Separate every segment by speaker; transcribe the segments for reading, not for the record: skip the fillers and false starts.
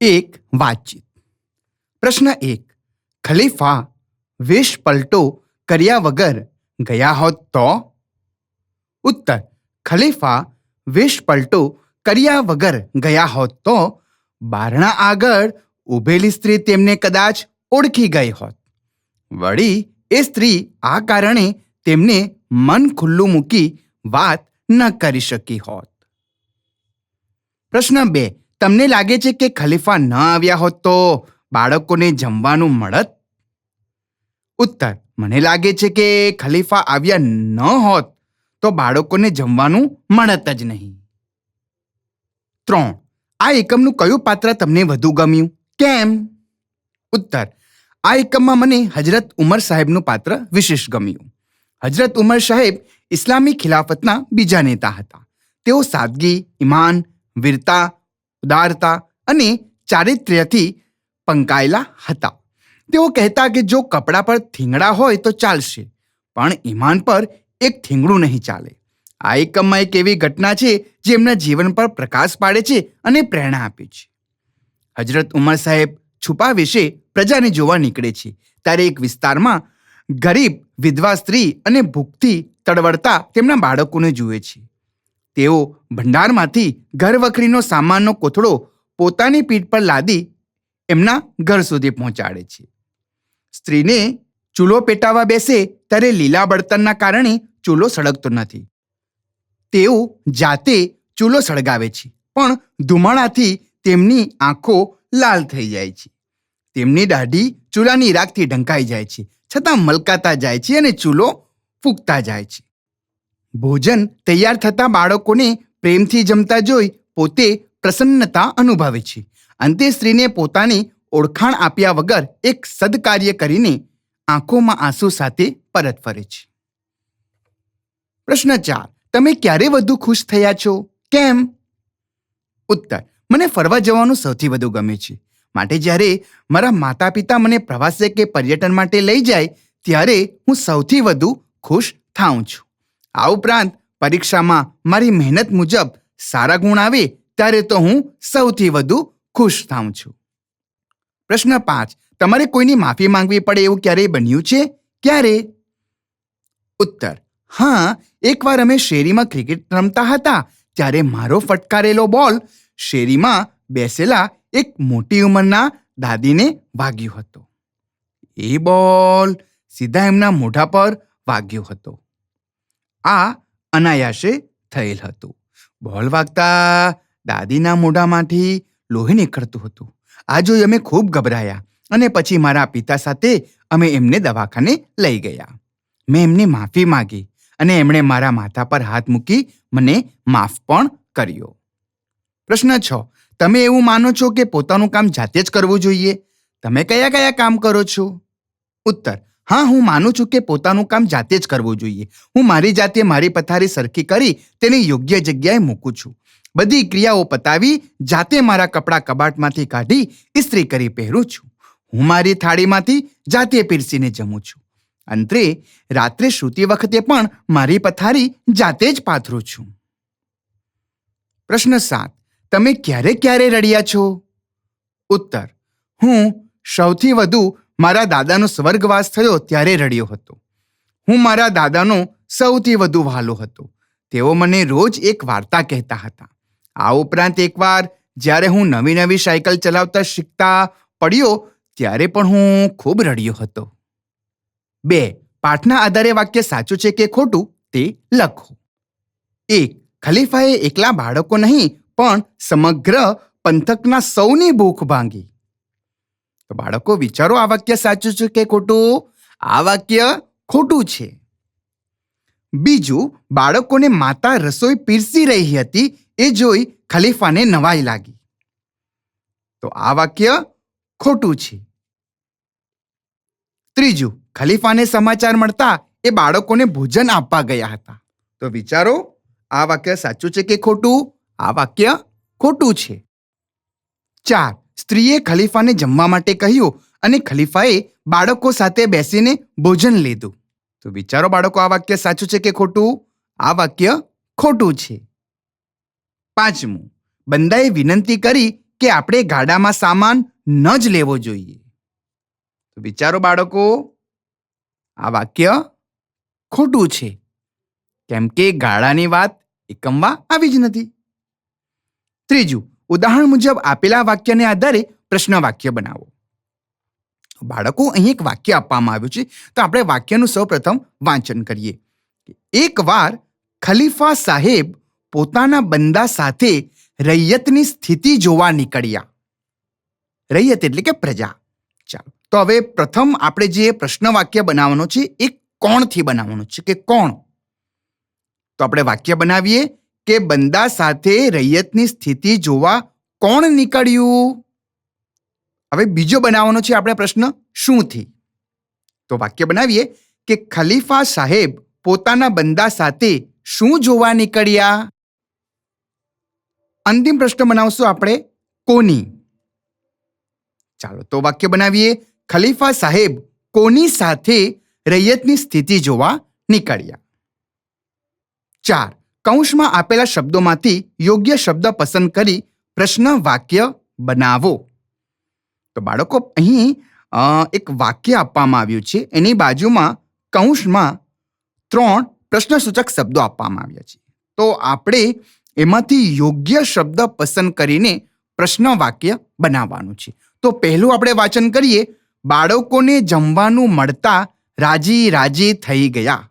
Speaker 1: એક વાતચીત. પ્રશ્ન 1. ખલીફા વેશ પલટો કર્યા વગર ગયા હોત તો? ઉત્તર. ખલીફા વેશ પલટો કર્યા વગર ગયા હોત તો બારણા આગળ ઊભેલી સ્ત્રી તેમને કદાચ ઓળખી ગઈ હોત. વળી એ સ્ત્રી આ કારણે તેમને મન ખુલ્લું મૂકી વાત ન કરી શકી હોત. પ્રશ્ન 2. તમને લાગે છે કે ખલીફા ન આવ્યા હોત તો બાળકોને જમવાનું મળત? ઉત્તર. મને લાગે છે કે ખલીફા આવ્યા ન હોત તો બાળકોને જમવાનું મળત જ નહીં. 3. આ એકમનું કયું પાત્ર તમને વધુ ગમ્યું? કેમ? ઉત્તર. આ એકમમાં મને હજરત ઉમર સાહેબનું પાત્ર વિશેષ ગમ્યું. હજરત ઉમર સાહેબ ઇસ્લામી ખિલાફતના બીજા નેતા હતા. તેઓ સાદગી, ઈમાન, વીરતા, ઉદારતા અને ચારિત્ર્યથી પંકાયેલા હતા. તેઓ કહેતા કે જો કપડા પર થીંગડા હોય તો ચાલશે, પણ ઈમાન પર એક થીંગડું નહીં ચાલે. આ એકમમાં એક એવી ઘટના છે જે એમના જીવન પર પ્રકાશ પાડે છે અને પ્રેરણા આપે છે. હજરત ઉમર સાહેબ છુપા વેશે પ્રજાને જોવા નીકળે છે ત્યારે એક વિસ્તારમાં ગરીબ વિધવા સ્ત્રી અને ભૂખથી તડવડતા તેમના બાળકોને જુએ છે. તેઓ ભંડારમાંથી ઘરવખરીનો સામાનનો કોથળો પોતાની પીઠ પર લાદી એમના ઘર સુધી પહોંચાડે છે. સ્ત્રીને ચૂલો પેટાવા બેસે ત્યારે લીલા બળતણના કારણે ચૂલો સળગતો નથી. તેઓ જાતે ચૂલો સળગાવે છે, પણ ધુમાડાથી તેમની આંખો લાલ થઈ જાય છે. તેમની દાઢી ચૂલાની રાખથી ઢંકાઈ જાય છે, છતાં મલકાતા જાય છે અને ચૂલો ફૂંકતા જાય છે. ભોજન તૈયાર થતાં બાળકોને પ્રેમથી જમતા જોઈ પોતે પ્રસન્નતા અનુભવે છે. અંતે સ્ત્રીને પોતાની ઓળખાણ આપ્યા વગર એક સદકાર્ય કરીને આંખોમાં આંસુ સાથે પરત ફરે છે. પ્રશ્ન 4. તમે ક્યારે વધુ ખુશ થયા છો? કેમ? ઉત્તર. મને ફરવા જવાનું સૌથી વધુ ગમે છે, માટે જ્યારે મારા માતા પિતા મને પ્રવાસે કે પર્યટન માટે લઈ જાય ત્યારે હું સૌથી વધુ ખુશ થાઉં છું. આ ઉપરાંત પરીક્ષામાં મારી મહેનત મુજબ સારા ગુણ આવે ત્યારે તો હું સૌથી વધુ ખુશ થાઉં છું. પ્રશ્ન 5. તમારે કોઈની માફી માંગવી પડે એવું ક્યારેય બન્યું છે? ક્યારે? ઉત્તર. હા, એકવાર અમે શેરીમાં ક્રિકેટ રમતા હતા ત્યારે મારો ફટકારેલો બોલ શેરીમાં બેસેલા એક મોટી ઉંમરના દાદીને વાગ્યો હતો. એ બોલ સીધા એમના મોઢા પર વાગ્યો હતો. આ અનાયાસે થયેલ હતું. બોલ વાગતા દાદીના મોઢામાંથી લોહી નીકળતું હતું. આ જોઈ અમે ખૂબ ગભરાયા અને પછી મારા પિતા સાથે અમે એમને દવાખાને લઈ ગયા. મેં એમને માફી માંગી અને એમણે મારા માથા પર હાથ મૂકી મને માફ પણ કર્યો. પ્રશ્ન 6. તમે એવું માનો છો કે પોતાનું કામ જાતે જ કરવું જોઈએ? તમે કયા કયા કામ કરો છો? ઉત્તર. હા, હું માનું છું કે પોતાનું કામ જાતે જ કરવું જોઈએ. હું મારી જાતે મારી પથારી સરખી કરી તેને યોગ્ય જગ્યાએ મૂકું છું. બધી ક્રિયાઓ પતાવી જાતે મારા કપડાં કબાટમાંથી કાઢી ઇસ્ત્રી કરી પહેરું છું. હું મારી થાળીમાંથી જાતે પીરસીને જમું છું. અંતે રાત્રે સૂતી વખતે પણ મારી પથારી જાતે જ પાથરું છું. પ્રશ્ન 7. તમે ક્યારે રડ્યા છો? ઉત્તર. હું સૌથી વધુ મારા દાદાનો સ્વર્ગવાસ થયો ત્યારે રડ્યો હતો. હું મારા દાદાનો સૌથી વધુ વહાલો હતો. તેઓ મને રોજ એક વાર્તા કહેતા હતા. આ ઉપરાંત એકવાર જ્યારે હું નવી સાયકલ ચલાવતા શીખતા પડ્યો ત્યારે પણ હું ખૂબ રડ્યો હતો. 2. પાઠના આધારે વાક્ય સાચું છે કે ખોટું તે લખો. 1. ખલીફાએ એકલા બાળકો નહીં પણ સમગ્ર પંથકના સૌની ભૂખ ભાંગી. તો બાળકો વિચારો, આ વાક્ય સાચું છે કે ખોટું? આ વાક્ય ખોટું છે. બીજું, બાળકોને માતા રસોઈ પીરસી રહી હતી એ જોઈ ખલીફાને નવાઈ લાગી. તો આ વાક્ય ખોટું છે. ત્રીજું, ખલીફાને સમાચાર મળતા એ બાળકોને ભોજન આપવા ગયા હતા. તો વિચારો, આ વાક્ય સાચું છે કે ખોટું? આ વાક્ય ખોટું છે. 4. સ્ત્રીએ ખલીફાને જમવા માટે કહ્યું અને ખલીફાએ બાળકો સાથે બેસીને ભોજન લીધું. તો વિચારો બાળકો, આ વાક્ય સાચું છે કે ખોટું? આ વાક્ય ખોટું છે. 5. બંદાએ વિનંતી કરી કે આપણે ગાડામાં સામાન ન જ લેવો જોઈએ? તો વિચારો બાળકો, આ વાક્ય ખોટું છે, કેમ કે ગાડાની વાત એકમમાં આવી જ નથી. ત્રીજું, ઉદાહરણ મુજબ આપેલા વાક્યને આધારે પ્રશ્ન વાક્ય બનાવો. બાળકો, અહીં એક વાક્ય આપવામાં આવ્યું છે, તો આપણે વાક્યનું સૌપ્રથમ વાંચન કરીએ. એકવાર ખલીફા સાહેબ પોતાના બંદા સાથે રૈયતની સ્થિતિ જોવા નીકળ્યા. રૈયત એટલે કે પ્રજા. ચાલો, તો હવે પ્રથમ આપણે જે પ્રશ્ન વાક્ય બનાવવાનો છે એ કોણથી બનાવવાનું છે કે કોણ? તો આપણે વાક્ય બનાવીએ કે બંદા સાથે રૈયતની સ્થિતિ જોવા કોણ નીકળ્યું? હવે બીજો બનાવવાનો છે આપણે પ્રશ્ન શુંથી. તો વાક્ય બનાવીએ કે ખલીફા સાહેબ પોતાના બંદા સાથે શું જોવા નીકળ્યા? અંતિમ પ્રશ્ન બનાવશું આપણે કોની. ચાલો, તો વાક્ય બનાવીએ ખલીફા સાહેબ કોની સાથે રૈયતની સ્થિતિ જોવા નીકળ્યા. 4. કૌંસમાં આપેલા શબ્દોમાંથી યોગ્ય શબ્દ પસંદ કરી પ્રશ્ન વાક્ય બનાવો. તો બાળકો, અહીં એક વાક્ય આપવામાં આવ્યું છે, એની બાજુમાં કૌંસમાં 3 પ્રશ્નસૂચક શબ્દો આપવામાં આવ્યા છે. તો આપણે એમાંથી યોગ્ય શબ્દ પસંદ કરીને પ્રશ્ન વાક્ય બનાવવાનું છે. તો પહેલું આપણે વાંચન કરીએ. બાળકોને જમવાનું મળતા રાજી રાજી થઈ ગયા.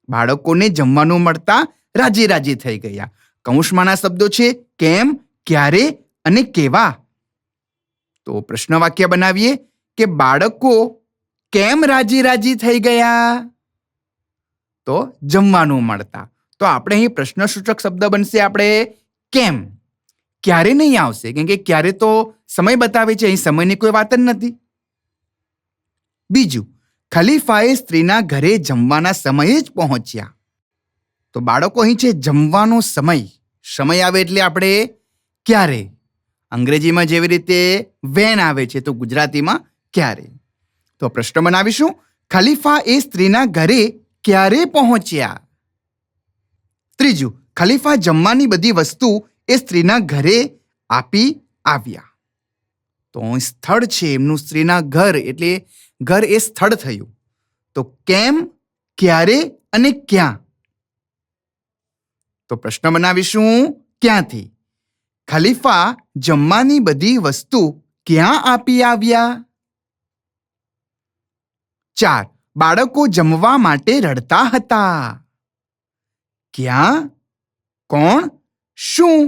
Speaker 1: બાળકોને જમવાનું મળતા રાજી રાજી થઈ ગયા. કૌંસમાંના શબ્દો છે કેમ, ક્યારે અને કેવા. તો પ્રશ્ન વાક્ય બનાવીએ કે બાળકો કેમ રાજી રાજી થઈ ગયા? તો જમવાનું મળતા. તો આપણે અહીં પ્રશ્નસૂચક શબ્દ બનશે આપણે કેમ. ક્યારે નહીં આવશે, કેમ કે ક્યારે તો સમય બતાવે છે, અહીં સમયની કોઈ વાત જ નથી. બીજું, ખલીફાએ સ્ત્રીના ઘરે જમવાના સમયે જ પહોંચ્યા. તો બાળકો, અહીં છે જમવાનો સમય. સમય આવે એટલે આપણે ક્યારે. અંગ્રેજીમાં જેવી રીતે વેન આવે છે, તો ગુજરાતીમાં ક્યારે. તો પ્રશ્ન બનાવીશું ખલીફા એ સ્ત્રીના ઘરે ક્યારે પહોંચ્યા? ત્રીજું, ખલીફા જમવાની બધી વસ્તુ એ સ્ત્રીના ઘરે આપી આવ્યા. તો સ્થળ છે એમનું, સ્ત્રીના ઘર એટલે ઘર એ સ્થળ થયું. તો કેમ, ક્યારે અને ક્યાં. તો પ્રશ્ન બનાવીશું ક્યાંથી. ખલીફા જમવાની બધી વસ્તુ ક્યાં આપી આવ્યા? 4. બાળકો જમવા માટે રડતા હતા. ક્યાં, કોણ, શું.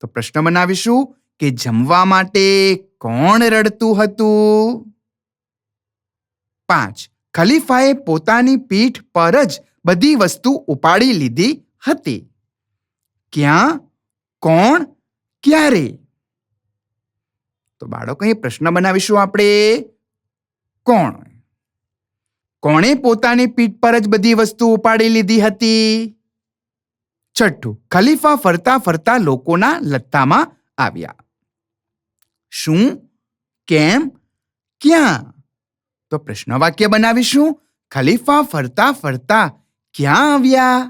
Speaker 1: તો પ્રશ્ન બનાવીશું કે જમવા માટે કોણ રડતું હતું? 5. ખલીફાએ પોતાની પીઠ પર જ બધી વસ્તુ ઉપાડી લીધી હતી. ક્યાં, કોણ, ક્યારે. તો બાળકો, અહીં પ્રશ્ન બનાવીશું આપણે કોણ. કોણે પોતાની પીઠ પર જ બધી વસ્તુ ઉપાડી લીધી હતી? 6. ખલીફા ફરતા ફરતા લોકોના લત્તામાં આવ્યા. શું, કેમ, ક્યાં. તો પ્રશ્ન વાક્ય બનાવીશું ખલીફા ફરતા ફરતા ક્યાં આવ્યા?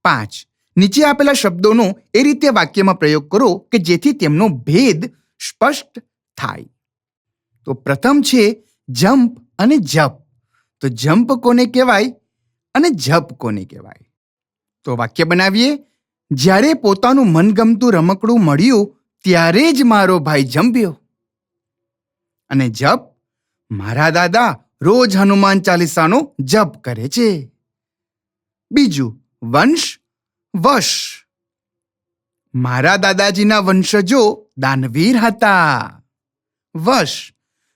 Speaker 1: 5. નીચે આપેલા શબ્દોનો એ રીતે વાક્યમાં પ્રયોગ કરો કે જેથી તેમનો ભેદ સ્પષ્ટ થાય. તો પ્રથમ છે જમ્પ અને જપ. તો જમ્પ કોને કહેવાય અને જપ કોને કહેવાય? તો વાક્ય બનાવીએ જ્યારે પોતાનું મનગમતું રમકડું મળ્યું ત્યારે જ મારો ભાઈ જંપ્યો. અને જપ, મારા દાદા રોજ હનુમાન ચાલીસાનો જપ કરે છે. બીજું, વંશ, વશ. મારા દાદાજીના વંશજો દાનવીર હતા. વશ,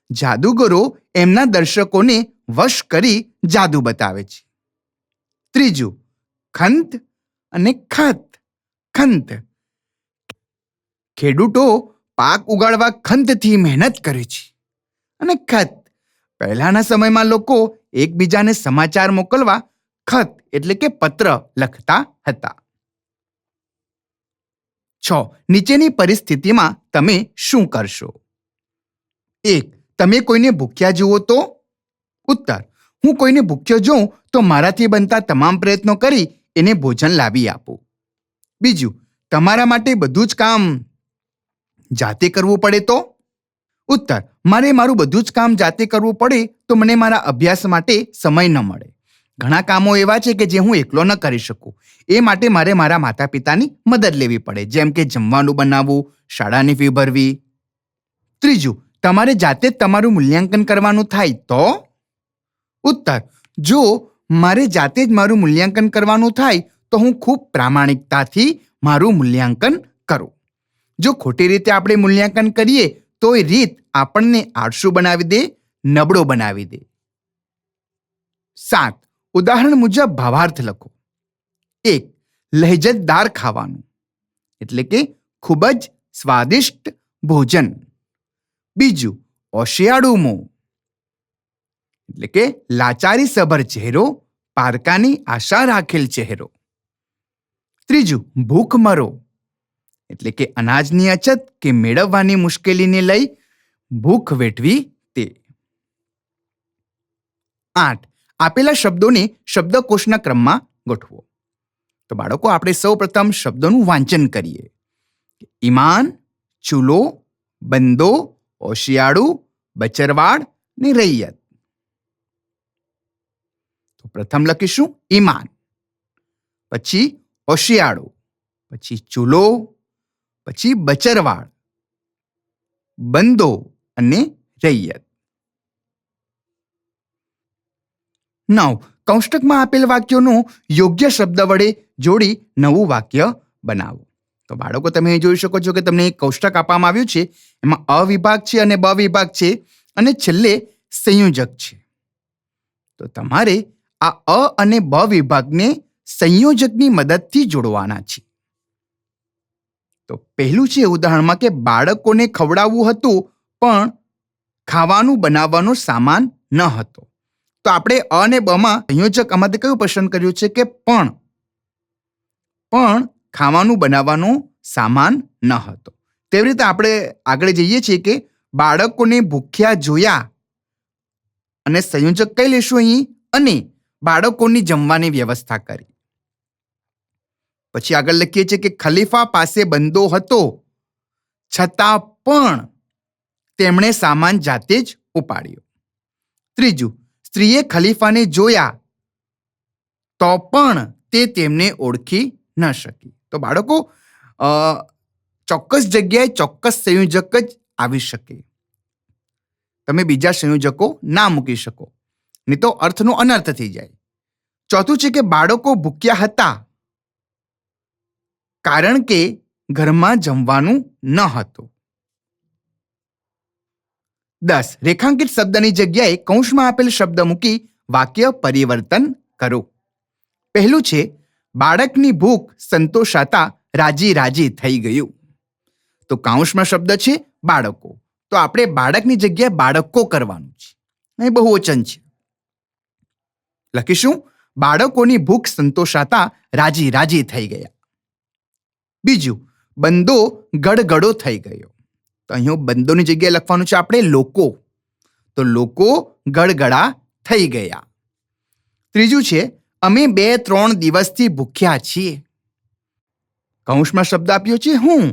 Speaker 1: જાદુગરો એમના દર્શકોને વશ કરી જાદુ બતાવે છે. ત્રીજું, ખંત અને ખત. ખંત, ખેડૂતો પાક ઉગાડવા ખંતથી મહેનત કરે છે. અને ખત, પહેલાના સમયમાં લોકો એકબીજાને સમાચાર મોકલવા ખત એટલે કે પત્ર લખતા હતા. 6. નીચેની પરિસ્થિતિમાં તમે શું કરશો? 1. તમે કોઈને ભૂખ્યા જુઓ તો? ઉત્તર, હું કોઈને ભૂખ્યો જોઉં તો મારાથી બનતા તમામ પ્રયત્નો કરી એને ભોજન લાવી આપું. બીજું, તમારા માટે બધું જ કામ જાતે કરવું પડે તો? ઉત્તર: મારે મારું બધું જ કામ જાતે કરવું પડે તો મને મારા અભ્યાસ માટે સમય ન મળે. ઘણા કામો એવા છે કે જે હું એકલો ન કરી શકું. એ માટે મારે મારા માતા પિતાની મદદ લેવી પડે, જેમ કે જમવાનું બનાવવું, શાળાની ફી ભરવી. ત્રીજું: તમારે જાતે જ તમારું મૂલ્યાંકન કરવાનું થાય તો? ઉત્તર: જો મારે જાતે જ મારું મૂલ્યાંકન કરવાનું થાય તો હું ખૂબ પ્રામાણિકતાથી મારું મૂલ્યાંકન કરું. જો ખોટી રીતે આપણે મૂલ્યાંકન કરીએ તો એ રીત આપણને આળસુ બનાવી દે, નબળો બનાવી દે. 7. ઉદાહરણ મુજબ ભાવાર્થ લખો. 1. લહેજતદાર ખાવાનું, એટલે કે ખૂબ જ સ્વાદિષ્ટ ભોજન. 2. ઓશિયાળું મોં, એટલે કે લાચારી સભર ચહેરો, પારકાની આશા રાખેલ ચહેરો. 3. ભૂખમરો, એટલે કે અનાજની અછત કે મેળવવાની મુશ્કેલીને લઈ ભૂખ વેઠવી તે. 8. આપેલા શબ્દોને શબ્દકોશના ક્રમમાં ગોઠવો. તો બાળકો, આપણે સૌ પ્રથમ શબ્દોનું વાંચન કરીએ. ઈમાન, ચૂલો, બંદો, ઓશિયાળું, બચરવાડ ને રૈયત. તો પ્રથમ લખીશું ઈમાન, પછી ઓશિયાળું, પછી ચૂલો, પછી બચરવાડ, બંદો અને રૈયત. 9. કૌષ્ટકમાં આપેલ વાક્યોનું યોગ્ય શબ્દ વડે જોડી નવું વાક્ય બનાવો. તો બાળકો, તમે જોઈ શકો છો કે તમને એક કૌષ્ટક આપવામાં આવ્યું છે. એમાં અ વિભાગ છે અને બ વિભાગ છે અને છેલ્લે સંયોજક છે. તો તમારે આ અ અને બ વિભાગને સંયોજકની મદદથી જોડવાના છે. તો પહેલું છે ઉદાહરણમાં કે બાળકોને ખવડાવવું હતું પણ ખાવાનું બનાવવાનો સામાન ન હતો. તો આપણે અ અને બ માં સંયોજક આમાંથી કયું પસંદ કર્યું છે કે પણ ખાવાનું બનાવવાનો સામાન ન હતો. તેવી રીતે આપણે આગળ જઈએ છીએ કે બાળકોને ભૂખ્યા જોયા અને સંયોજક કઈ લેશું અહીં? અને બાળકોની જમવાની વ્યવસ્થા કરી. પછી આગળ લખીએ છીએ કે ખલીફા પાસે બંદો હતો છતાં પણ તેમણે સામાન જાતે જ ઉપાડ્યો. 3. સ્ત્રીએ ખલીફાને જોયા તો પણ તે તેમને ઓળખી ન શકી. તો બાળકો, ચોક્કસ જગ્યાએ ચોક્કસ સંયોજક જ આવી શકે. તમે બીજા સંયોજકો ના મૂકી શકો, નહીં તો અર્થનો અનર્થ થઈ જાય. 4 છે કે બાળકો ભૂખ્યા હતા કારણ કે ઘરમાં જમવાનું ન હતું. 10. રેખાંકિત શબ્દની જગ્યાએ કૌંસમાં આપેલ શબ્દ મૂકી વાક્ય પરિવર્તન કરો. પહેલું છે બાળકની ભૂખ સંતોષાતા રાજી રાજી થઈ ગયું. તો કૌંસમાં શબ્દ છે બાળકો, તો આપણે બાળકની જગ્યાએ બાળકો કરવાનું છે. અહીં બહુવચન છે. લખીશું બાળકોની ભૂખ સંતોષાતા રાજી રાજી થઈ ગયા. બીજું, બંદો ગડગડો થઈ ગયો. તો અહીં બંદોની જગ્યાએ લખવાનું છે આપણે લોકો. તો લોકો ગડગડા થઈ ગયા. ત્રીજું છે અમે 2-3 દિવસથી ભૂખ્યા છીએ. કૌંસમાં શબ્દ આપ્યો છે હું,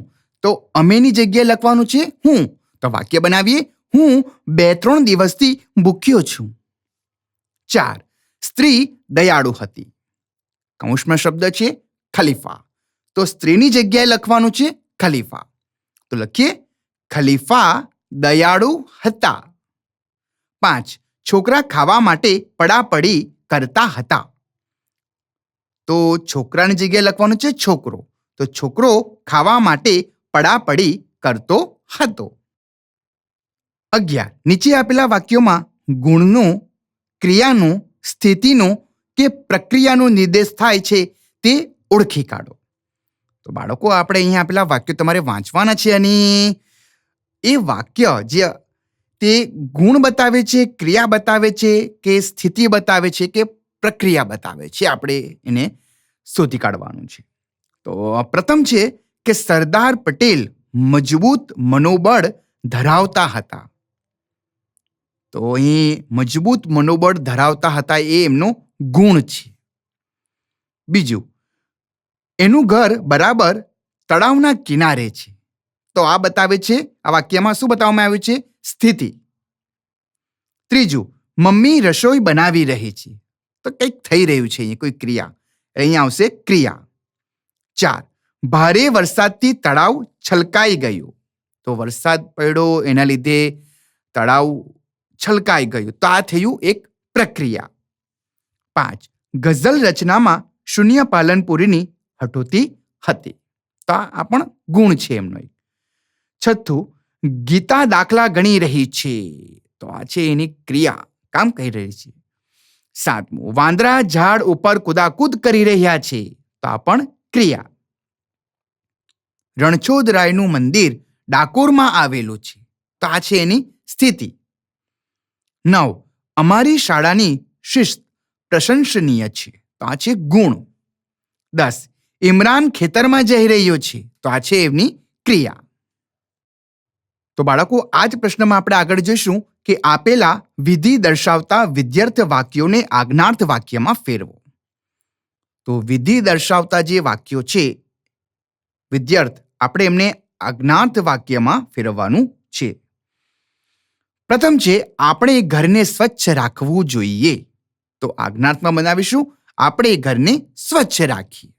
Speaker 1: તો અમેની જગ્યાએ લખવાનું છે હું. તો વાક્ય બનાવીએ, હું 2-3 દિવસથી ભૂખ્યો છું. 4. સ્ત્રી દયાળુ હતી. કૌંસમાં શબ્દ છે ખલીફા, તો સ્ત્રીની જગ્યાએ લખવાનું છે ખલીફા. તો લખીએ ખલીફા દયાળુ હતા. 5. છોકરા ખાવા માટે પડાપડી કરતા હતા. તો છોકરાની જગ્યાએ લખવાનું છે છોકરો, તો છોકરો ખાવા માટે પડાપડી કરતો હતો. 11. નીચે આપેલા વાક્યોમાં ગુણનો, ક્રિયાનો, સ્થિતિનો કે પ્રક્રિયાનો નિર્દેશ થાય છે તે ઓળખી કાઢો. તો બાળકો, આપણે અહીંયા આપેલા વાક્યો તમારે વાંચવાના છે અને એ વાક્ય જે તે ગુણ બતાવે છે, ક્રિયા બતાવે છે કે સ્થિતિ બતાવે છે કે પ્રક્રિયા બતાવે છે, આપણે એને શોધી કાઢવાનું છે. તો પ્રથમ છે કે સરદાર પટેલ મજબૂત મનોબળ ધરાવતા હતા. તો અહીં મજબૂત મનોબળ ધરાવતા હતા એ એમનો ગુણ છે. બીજું, એનું ઘર બરાબર તળાવના કિનારે છે. તો આ બતાવે છે, આ વાક્યમાં શું બતાવવામાં આવ્યું છે? સ્થિતિ. ત્રીજું, મમ્મી રસોઈ બનાવી રહી છે. તો કંઈક થઈ રહ્યું છે, અહીં કોઈ ક્રિયા. અહીંયા આવશે ક્રિયા. 4, ભારે વરસાદથી તળાવ છલકાઈ ગયું. તો વરસાદ પડ્યો એના લીધે તળાવ છલકાઈ ગયું. તો આ થયું એક પ્રક્રિયા. 5, ગઝલ રચનામાં શૂન્ય પાલનપુરીની હઠોતી હતી. તો આ પણ ગુણ છે એમનો એક. 6, ગીતા દાખલા ગણી રહી છે. તો આ છે એની ક્રિયા, કામ કરી રહી છે. 7, વાંદરા ઝાડ ઉપર કુદાકૂદ કરી રહ્યા છે. તો આ પણ ક્રિયા. રણછોડરાયનું મંદિર ડાકોરમાં આવેલું છે. તો આ છે એની સ્થિતિ. 9, અમારી શાળાની શિસ્ત પ્રશંસનીય છે. તો આ છે ગુણ. 10, ઇમરાન ખેતરમાં જઈ રહ્યો છે. તો આ છે એમની ક્રિયા. તો બાળકો, આ જ પ્રશ્નમાં આપણે આગળ જોઈશું કે આપેલા વિધિ દર્શાવતા વિધ્યર્થ વાક્યોને આજ્ઞાર્થ વાક્યમાં ફેરવો. તો વિધિ દર્શાવતા જે વાક્યો છે વિધ્યર્થ, આપણે એમને આજ્ઞાર્થ વાક્યમાં ફેરવવાનું છે. પ્રથમ છે, આપણે ઘરને સ્વચ્છ રાખવું જોઈએ. તો આજ્ઞાર્થમાં બનાવીશું, આપણે ઘરને સ્વચ્છ રાખીએ.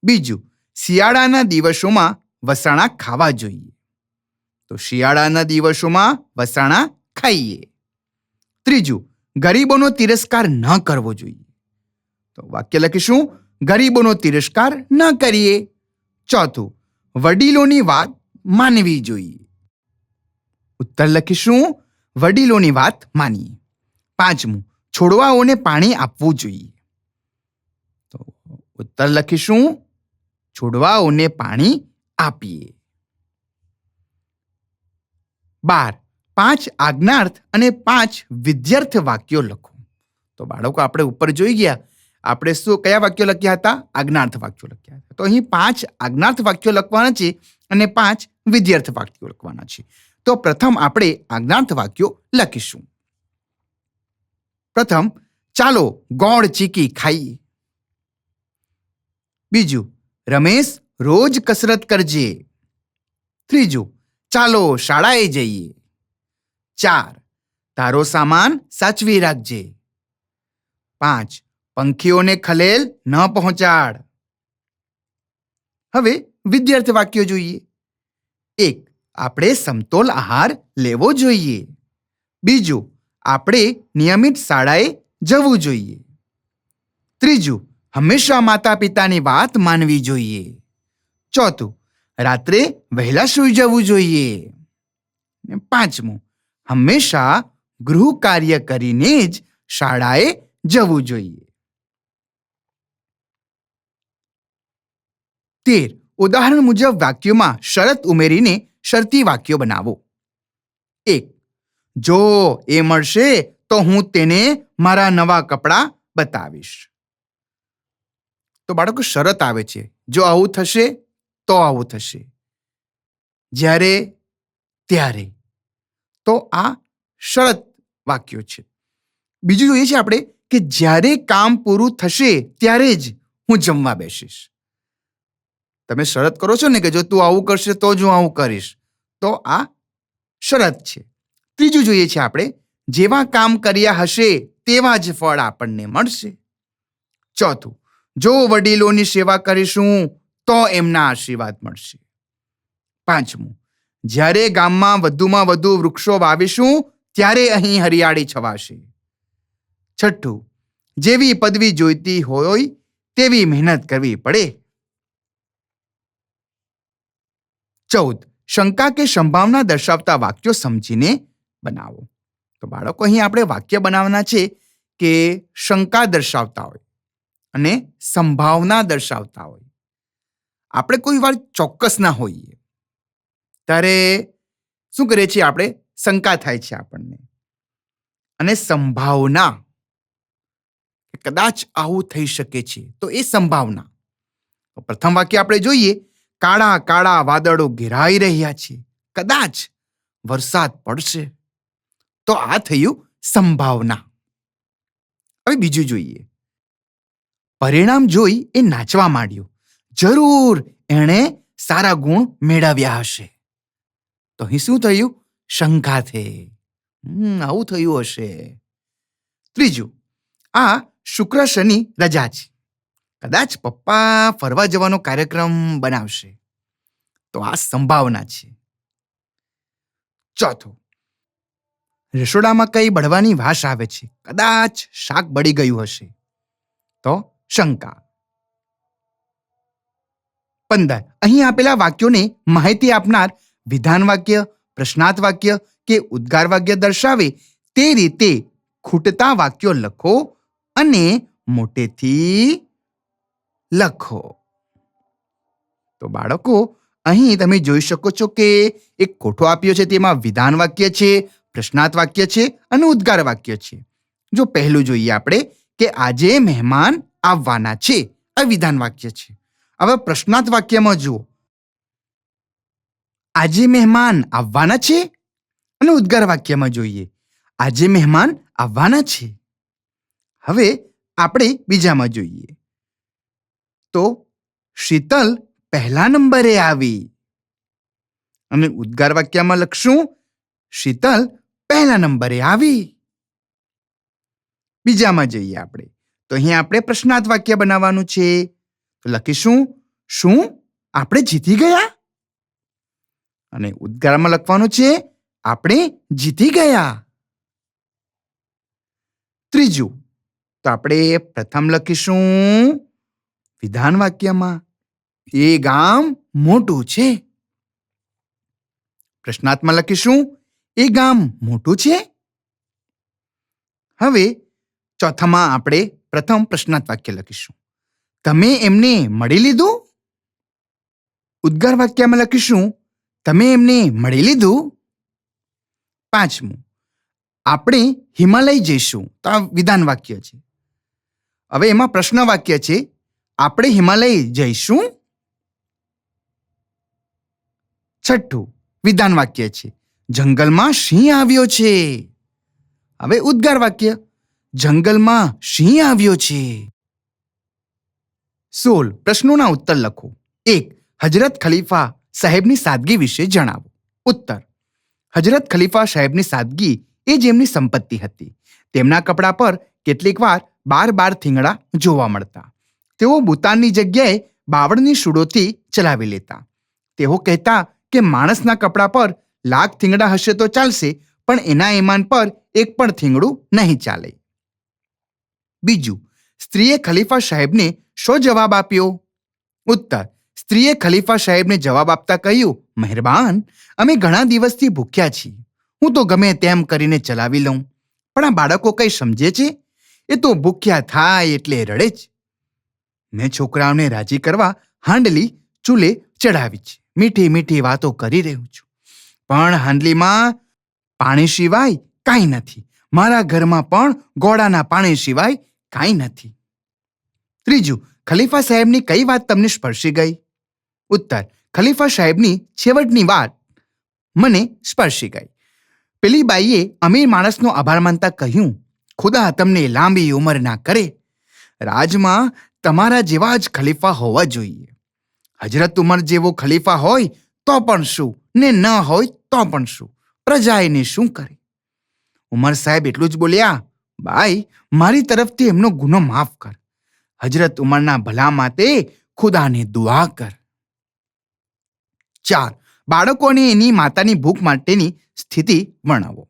Speaker 1: બીજું, શિયાળાના દિવસોમાં વસાણા ખાવા જોઈએ. તો શિયાળાના દિવસોમાં વસાણા ખાઈએ. ત્રીજું, ગરીબોનો તિરસ્કાર ન કરવો જોઈએ. તો વાક્ય લખીશું, ગરીબોનો તિરસ્કાર ન કરીએ. ચોથું, વડીલોની વાત માનવી જોઈએ. ઉત્તર લખીશું, વડીલોની વાત માનીએ. પાંચમું, છોડવાઓને પાણી આપવું જોઈએ. તો ઉત્તર લખીશું, છોડવાઓને પાણી આપીએ. 12, 5 આજ્ઞાર્થ અને 5 વિધ્યર્થ વાક્યો લખો. તો બાળકો, આપણે ઉપર જોઈ ગયા, આપણે કયા વાક્યો લખ્યા હતા? આજ્ઞાર્થ વાક્યો લખ્યા હતા. તો અહીં 5 આજ્ઞાર્થ વાક્યો લખવાના છે અને 5 વિધ્યર્થ વાક્યો લખવાના છે. તો પ્રથમ આપણે આજ્ઞાર્થ વાક્યો લખીશું. પ્રથમ, ચાલો ગોળ ચીકી ખાઈએ. બીજું, રમેશ રોજ કસરત કરજે. ત્રીજું, ચાલો શાળાએ જઈએ. 4, તારો સામાન સાચવી રાખજે. 5, પંખીઓને ખલેલ ન પહોંચાડ. હવે વિધ્યર્થ વાક્યો જોઈએ. 1, આપણે સમતોલ આહાર લેવો જોઈએ. બીજું, આપણે નિયમિત શાળાએ જવું જોઈએ. ત્રીજું, હંમેશા માતા પિતાની વાત માનવી જોઈએ. ચોથું, રાત્રે વહેલા સૂઈ જવું જોઈએ. 5મું, હંમેશા ગૃહ કાર્ય કરીને જ શાળાએ જવું જોઈએ. 13, ઉદાહરણ મુજબ વાક્યોમાં શરત ઉમેરીને શરતી વાક્યો બનાવો. 1, જો એ મળશે તો હું તેને મારા નવા કપડાં બતાવીશ. તો બાળકો, શરત આવે છે, જો આવું થશે તો આવું થશે, જ્યારે ત્યારે. તો આ શરત વાક્યો છે. બીજું જોઈએ છે આપણે કે જ્યારે કામ પૂરું થશે ત્યારે જ હું જમવા બેસીશ. તમે શરત કરો છો ને કે જો તું આવું કરશે તો જ હું આવું કરીશ. તો આ શરત છે. ત્રીજું જોઈએ છે આપણે, જેવા કામ કર્યા હશે તેવા જ ફળ આપણને મળશે. ચોથું, જો વડીલોની સેવા કરીશું તો એમના આશીર્વાદ મળશે. 5મું, જ્યારે ગામમાં વધુમાં વધુ વૃક્ષો વાવીશું ત્યારે અહીં હરિયાળી છવાશે. 6, જેવી પદવી જોઈતી હોય તેવી મહેનત કરવી પડે. 14, શંકા કે સંભાવના દર્શાવતા વાક્યો સમજીને બનાવો. તો બાળકો, અહીં આપણે વાક્ય બનાવવાના છે કે શંકા દર્શાવતા હોય અને સંભાવના દર્શાવતા હોય. આપણે કોઈ વાર ચોક્કસ ના હોઈએ ત્યારે શું કરીએ છીએ? આપણે શંકા થાય છે આપણને. અને સંભાવના, કદાચ આવું થઈ શકે છે, તો એ સંભાવના. પ્રથમ વાક્ય આપણે જોઈએ, કાળા કાળા વાદળો ઘેરાઈ રહ્યા છે, કદાચ વરસાદ પડશે. તો આ થયું સંભાવના. હવે બીજું જોઈએ. પરિણામ જોઈ એ નાચવા માંડ્યો. જરૂર એણે સારા ગુણ મેળવ્યા હશે. તો અહીં શું થયું? શંકા થઈ. આવું થયું હશે. ત્રીજું, આ શુક્ર શનિ રજા છે. કદાચ પપ્પા ફરવા જવાનો કાર્યક્રમ બનાવશે. તો આ સંભાવના છે. ચોથું, રસોડામાં કઈ બળવાની વાસ આવે છે. કદાચ શાક બળી ગયું હશે. તો શંકા. 15. અહીં આપેલા વાક્યોને માહિતી આપનાર વિધાન વાક્ય, પ્રશ્નાર્થ વાક્ય કે ઉદ્ગાર વાક્ય દર્શાવે તે રીતે ખૂટતા વાક્યો લખો અને મોટેથી લખો. તો બાળકો, અહીં તમે જોઈ શકો છો કે એક કોઠો આપ્યો છે, તેમાં વિધાન વાક્ય છે, પ્રશ્નાર્થ વાક્ય છે અને ઉદ્ગાર વાક્ય છે. જો પહેલું જોઈએ આપણે કે આજે મહેમાન આવવાના છે, આ વિધાન વાક્ય છે. હવે પ્રશ્નાર્થ વાક્યમાં જુઓ, આજે મહેમાન આવવાના છે, અને ઉદ્ગાર વાક્યમાં જોઈએ, આજે મહેમાન આવવાના છે. હવે આપણે બીજામાં જોઈએ તો શીતલ પહેલા નંબરે આવી, અને ઉદ્ગાર વાક્યમાં લખશું શીતલ પહેલા નંબરે આવી. બીજામાં જઈએ આપણે તો અહીં આપણે પ્રશ્નાર્થ વાક્ય બનાવવાનું છે. તો લખીશું શું આપણે જીતી ગયા? અને ઉદ્ગારમાં લખવાનું છે આપણે જીતી ગયા. ત્રીજું, તો આપણે પ્રથમ લખીશું વિધાન વાક્યમાં એ ગામ મોટું છે. પ્રશ્નાર્થમાં લખીશું એ ગામ મોટું છે. હવે ચોથામાં આપણે પ્રથમ પ્રશ્નાર્થ વાક્ય લખીશું તમે એમને મળી લીધું. ઉદ્ગાર વાક્યમાં લખીશું તમે એમને મળી લીધું. પાંચમું, આપણે હિમાલય જઈશું. તો આ વિધાન વાક્ય છે. હવે એમાં પ્રશ્ન વાક્ય છે આપણે હિમાલય જઈશું. છઠ્ઠું, વિધાન વાક્ય છે જંગલમાં સિંહ આવ્યો છે. હવે ઉદ્ગાર વાક્ય જંગલમાં સિંહ આવ્યો છે. 16. પ્રશ્નોના ઉત્તર લખો. 1. હજરત ખલીફા સાહેબની સાદગી વિશે જણાવો. ઉત્તર: હજરત ખલીફા સાહેબની સાદગી એ જ એમની સંપત્તિ હતી. તેમના કપડા પર કેટલીક વાર 12 થીંગડા જોવા મળતા. તેઓ બુતાનની જગ્યાએ બાવળની શૂળોથી ચલાવી લેતા. તેઓ કહેતા કે માણસના કપડા પર 1,00,000 થીંગડા હશે તો ચાલશે, પણ એના ઈમાન પર એક પણ થીંગડું નહીં ચાલે. બીજું, સ્ત્રીએ ખલીફા સાહેબને શો જવાબ આપ્યો? ઉત્તર: સ્ત્રીએ ખલીફા સાહેબને જવાબ આપતા કહ્યું, મહેરબાન, અમે ઘણા દિવસથી ભૂખ્યા છીએ. હું તો ગમે તેમ કરીને ચલાવી લઉં, પણ આ બાળકો કંઈ સમજે છે? એ તો ભૂખ્યા થાય એટલે રડે જ. મેં છોકરાઓને રાજી કરવા હાંડલી ચૂલે ચડાવી છે. મીઠી મીઠી વાતો કરી રહ્યો છું, પણ હાંડલીમાં પાણી સિવાય કાંઈ નથી. મારા ઘરમાં પણ ગોળાના પાણી સિવાય કાંઈ નથી. ત્રીજું, ખલીફા સાહેબની કઈ વાત તમને સ્પર્શી ગઈ? ઉત્તર: ખલીફા સાહેબની છેવટની વાત મને સ્પર્શી ગઈ. પેલી બાઈએ અમીર માણસનો આભાર માનતા કહ્યું, ખુદા તમને લાંબી ઉંમર ના કરે. રાજમાં તમારા જેવા જ ખલીફા હોવા જોઈએ. હજરત ઉમર જેવો ખલીફા હોય તો પણ શું, ને ન હોય તો પણ શું, પ્રજા એને શું કરે? ઉમર સાહેબ એટલું જ બોલ્યા, બાઈ, મારી તરફથી એમનો ગુનો માફ કર. હજરત ઉમરના ભલા માટે ખુદાને દુઆ કર. 4. બાળકોને એની માતાની ભૂખ માટેની સ્થિતિ વર્ણવો.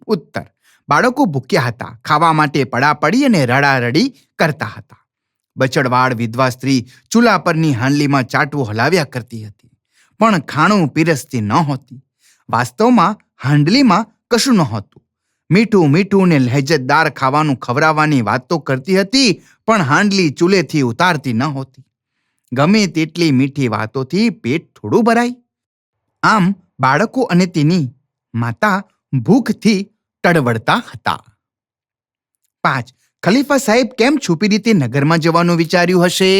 Speaker 1: ઉત્તર: બાળકો ભૂખ્યા હતા. ખાવા માટે પડાપડી અને રડારડી કરતા હતા. બચડવાળ વિધવા સ્ત્રી ચૂલા પરની હાંડલીમાં ચાટવું હલાવ્યા કરતી હતી, પણ ખાણું પીરસતી નહોતી. વાસ્તવમાં હાંડલીમાં કશું નહોતું. મીઠું મીઠું ને લહેજતદાર ખાવાનું ખવડાવવાની વાત તો કરતી હતી, પણ હાંડલી ચૂલેથી ઉતારતી નહોતી. ગમે તેટલી મીઠી વાતોથી પેટ થોડું ભરાય. આમ બાળકો અને તેની માતા ભૂખથી ટળવળતા હતા. 5. ખલીફા સાહેબ કેમ છુપી રીતે નગરમાં જવાનું વિચાર્યું હશે?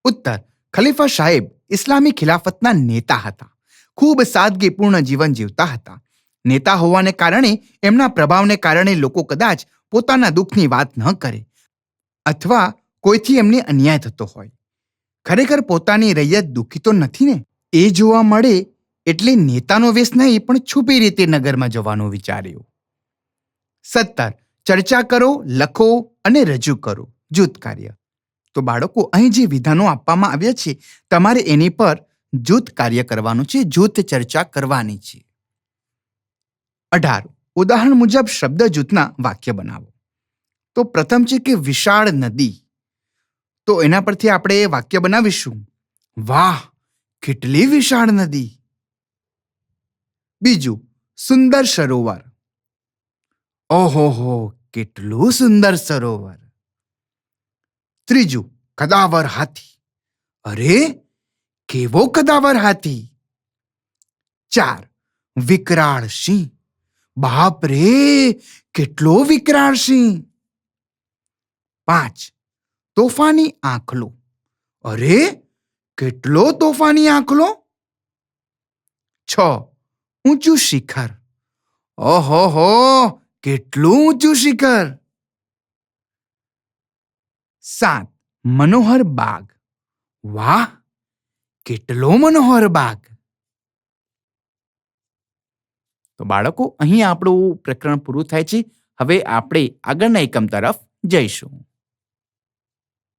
Speaker 1: ઉત્તર: ખલીફા સાહેબ ઇસ્લામી ખિલાફતના નેતા હતા. ખૂબ સાદગીપૂર્ણ જીવન જીવતા હતા. નેતા હોવાને કારણે એમના પ્રભાવને કારણે લોકો કદાચ પોતાના દુઃખની વાત ન કરે, અથવા કોઈથી એમને અન્યાય થતો હોય. ખરેખર પોતાની રૈયત દુઃખી તો નથી ને? એ જોવા મળે એટલે નેતાનો વેશ નહીં પણ છુપી રીતે નગરમાં જવાનું વિચાર્યું. 17. ચર્ચા કરો, લખો અને રજૂ કરો. જૂથ કાર્ય. તો બાળકો, અહીં જે વિધાનો આપવામાં આવ્યા છે તમારે એની પર જૂથ કાર્ય કરવાનું છે, જૂથ ચર્ચા કરવાની છે. 18. ઉદાહરણ મુજબ શબ્દ જૂથના વાક્ય બનાવો. તો પ્રથમ છે કે વિશાળ નદી. તો એના પરથી આપણે વાક્ય બનાવીશું, વાહ કેટલી વિશાળ નદી. બીજું, સુંદર સરોવર. ઓહો કેટલું સુંદર સરોવર. ત્રીજું, કદાવર હાથી. અરે કેવો કદાવર હાથી. 4. વિકરાળ સિંહ. બાપ રે કેટલો વિકરાળ સિંહ. 5. તોફાની આંખલો. અરે કેટલો તોફાની આંખલો. 6. ઊંચું શિખર. ઓહો કેટલું ઊંચું શિખર. 7. મનોહર બાગ. વાહ કેટલો મનોહર બાગ. તો બાળકો, અહીં આપણું પ્રકરણ પૂરું થાય છે. હવે આપણે આગળના એકમ તરફ જઈશું.